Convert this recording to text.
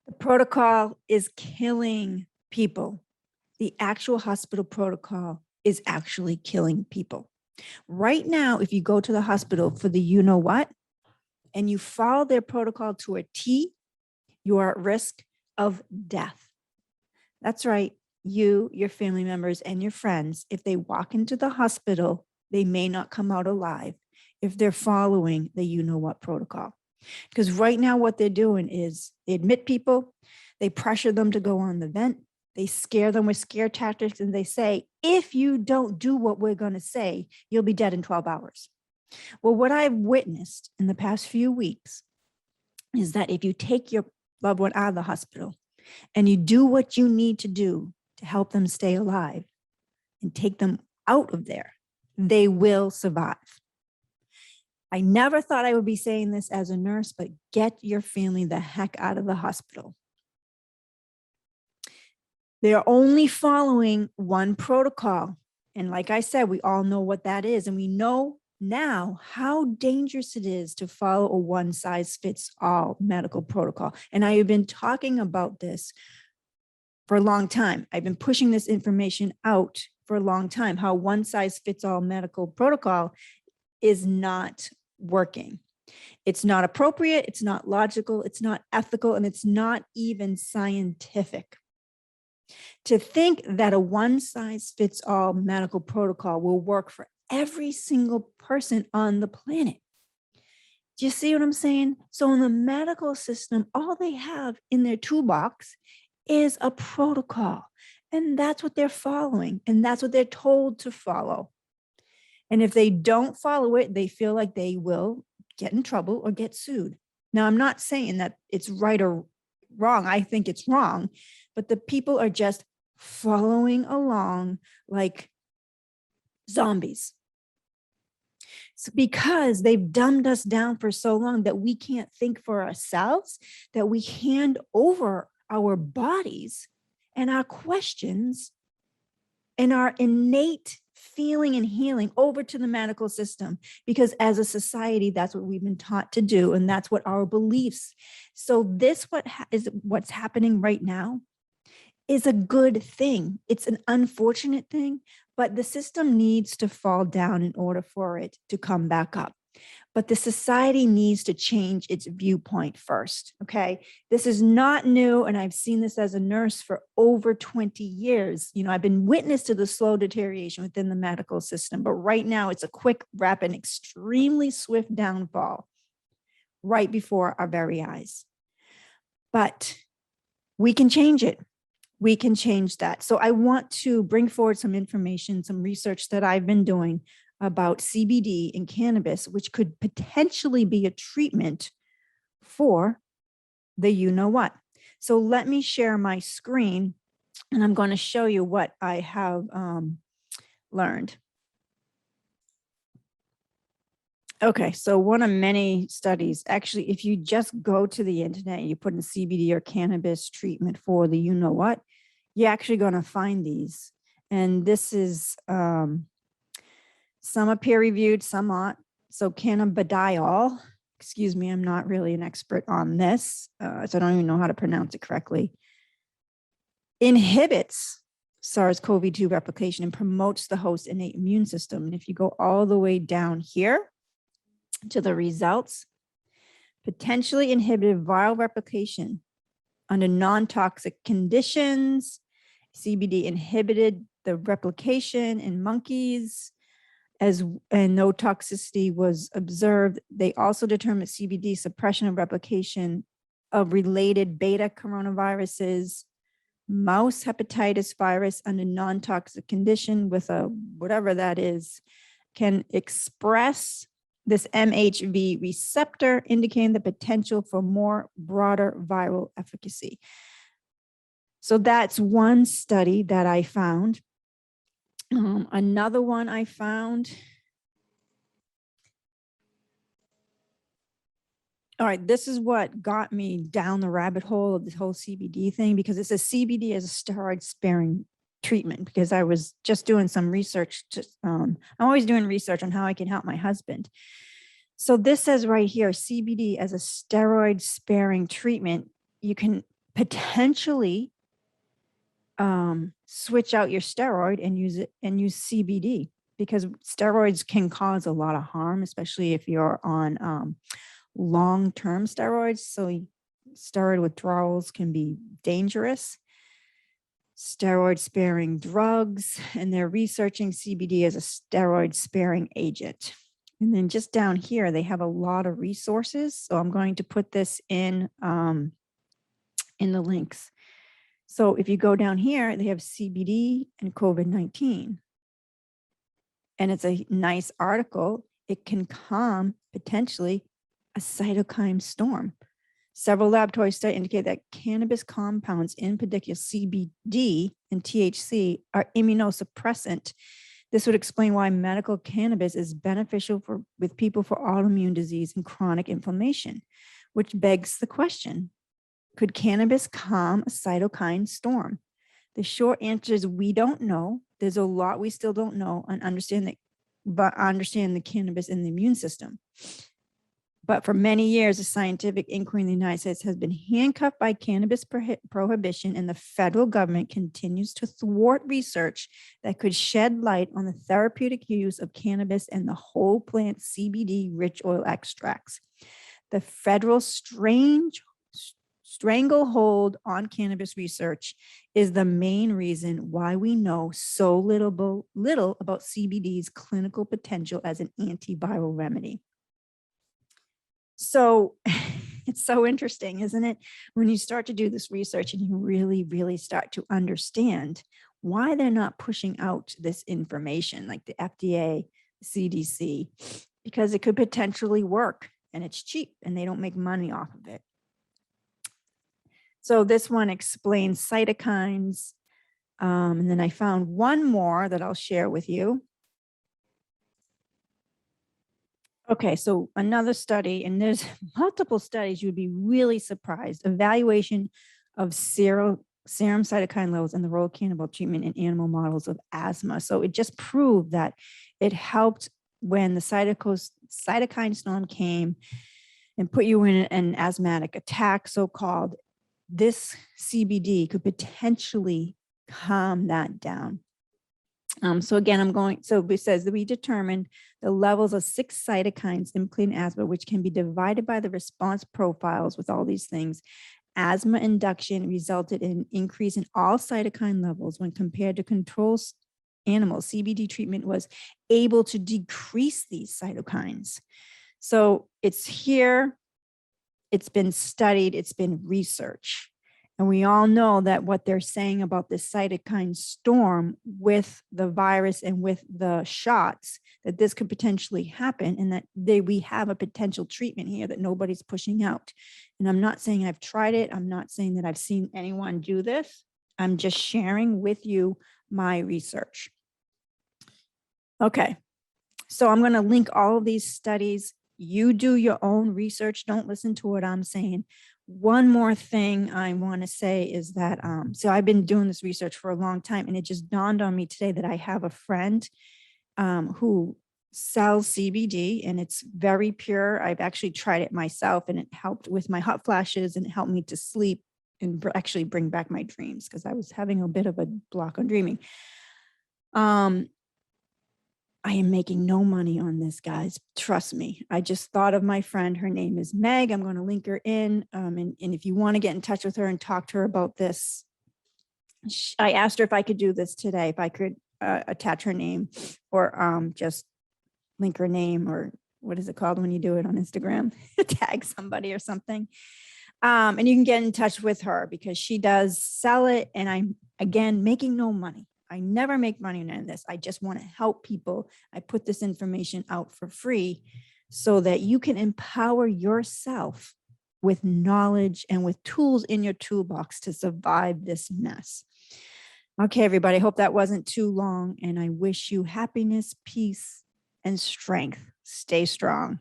The protocol is killing people. The actual hospital protocol is actually killing people. Right now, if you go to the hospital for the you know what, and you follow their protocol to a T, you are at risk of death. That's right. You, your family members, and your friends, if they walk into the hospital, they may not come out alive if they're following the you know what protocol. Because right now, what they're doing is they admit people, they pressure them to go on the vent, they scare them with scare tactics, and they say, if you don't do what we're going to say, you'll be dead in 12 hours. Well, what I've witnessed in the past few weeks is that if you take your loved one out of the hospital and you do what you need to do to help them stay alive and take them out of there, they will survive. I never thought I would be saying this as a nurse, but get your family the heck out of the hospital. They're only following one protocol. And like I said, we all know what that is. And we know now how dangerous it is to follow a one size fits all medical protocol. And I have been talking about this for a long time. I've been pushing this information out for a long time, how one size fits all medical protocol is not working. It's not appropriate, it's not logical, it's not ethical, and it's not even scientific. To think that a one size fits all medical protocol will work for every single person on the planet. Do you see what I'm saying? So in the medical system, all they have in their toolbox is a protocol. And that's what they're following. And that's what they're told to follow. And if they don't follow it, they feel like they will get in trouble or get sued. Now, I'm not saying that it's right or wrong. I think it's wrong, but the people are just following along like zombies. So because they've dumbed us down for so long that we can't think for ourselves, that we hand over our bodies and our questions and our innate feeling and healing over to the medical system, because as a society, that's what we've been taught to do. And that's what our beliefs. So this is what's happening right now is a good thing. It's an unfortunate thing, but the system needs to fall down in order for it to come back up. But the society needs to change its viewpoint first, okay? This is not new, and I've seen this as a nurse for over 20 years. You know, I've been witness to the slow deterioration within the medical system, but right now it's a quick, rapid, extremely swift downfall right before our very eyes. But we can change it. We can change that. So I want to bring forward some information, some research that I've been doing about CBD and cannabis, which could potentially be a treatment for the you know what. So let me share my screen and I'm going to show you what I have learned. Okay, so one of many studies, actually, if you just go to the internet, you put in CBD or cannabis treatment for the you know what, you're actually going to find these. And this is some are peer reviewed, some aren't. So cannabidiol, excuse me, I'm not really an expert on this, so I don't even know how to pronounce it correctly, inhibits SARS-CoV-2 replication and promotes the host's innate immune system. And if you go all the way down here to the results, potentially inhibited viral replication under non-toxic conditions. CBD inhibited the replication in monkeys, and no toxicity was observed. They also determined CBD suppression of replication of related beta coronaviruses, mouse hepatitis virus under non-toxic condition with a whatever that is, can express this MHV receptor, indicating the potential for more broader viral efficacy. So that's one study that I found. Another one I found. All right, this is what got me down the rabbit hole of this whole CBD thing, because it says CBD as a steroid sparing treatment, because I was just doing some research. I'm always doing research on how I can help my husband. So this says right here, CBD as a steroid sparing treatment, you can potentially switch out your steroid and use CBD, because steroids can cause a lot of harm, especially if you're on long-term steroids. So steroid withdrawals can be dangerous. Steroid sparing drugs, and they're researching CBD as a steroid sparing agent. And then just down here, they have a lot of resources. So I'm going to put this in the links. So if you go down here, they have CBD and COVID-19. And it's a nice article. It can calm potentially a cytokine storm. Several laboratory studies indicate that cannabis compounds, in particular CBD and THC, are immunosuppressant. This would explain why medical cannabis is beneficial with people for autoimmune disease and chronic inflammation, which begs the question, could cannabis calm a cytokine storm? The short answer is we don't know. There's a lot we still don't know and understand the cannabis in the immune system. But for many years, the scientific inquiry in the United States has been handcuffed by cannabis prohibition, and the federal government continues to thwart research that could shed light on the therapeutic use of cannabis and the whole plant CBD rich oil extracts. The federal stranglehold on cannabis research is the main reason why we know so little about CBD's clinical potential as an antiviral remedy. So it's so interesting, isn't it? When you start to do this research and you really, really start to understand why they're not pushing out this information like the FDA, the CDC, because it could potentially work and it's cheap and they don't make money off of it. So this one explains cytokines. And then I found one more that I'll share with you. Okay, so another study, and there's multiple studies, you'd be really surprised. Evaluation of serum cytokine levels and the role of cannabis treatment in animal models of asthma. So it just proved that it helped when the cytokine storm came and put you in an asthmatic attack, so-called. This CBD could potentially calm that down. So again, so it says that we determined the levels of 6 cytokines implicated in asthma, which can be divided by the response profiles with all these things. Asthma induction resulted in an increase in all cytokine levels when compared to control animals. CBD treatment was able to decrease these cytokines. So it's here, it's been studied, it's been researched. And we all know that what they're saying about this cytokine storm with the virus and with the shots, that this could potentially happen, and that we have a potential treatment here that nobody's pushing out. And I'm not saying I've tried it. I'm not saying that I've seen anyone do this. I'm just sharing with you my research. Okay, so I'm going to link all of these studies. You do your own research. Don't listen to what I'm saying. One more thing I want to say is that, so I've been doing this research for a long time, and it just dawned on me today that I have a friend who sells CBD, and it's very pure. I've actually tried it myself, and it helped with my hot flashes, and it helped me to sleep and actually bring back my dreams, because I was having a bit of a block on dreaming. I am making no money on this, guys. Trust me. I just thought of my friend. Her name is Meg. I'm going to link her in. And if you want to get in touch with her and talk to her about this, I asked her if I could do this today, if I could attach her name or just link her name, or what is it called when you do it on Instagram? Tag somebody or something. And you can get in touch with her because she does sell it. And I'm, again, making no money. I never make money on this. I just want to help people. I put this information out for free so that you can empower yourself with knowledge and with tools in your toolbox to survive this mess. Okay, everybody, I hope that wasn't too long, and I wish you happiness, peace, and strength. Stay strong.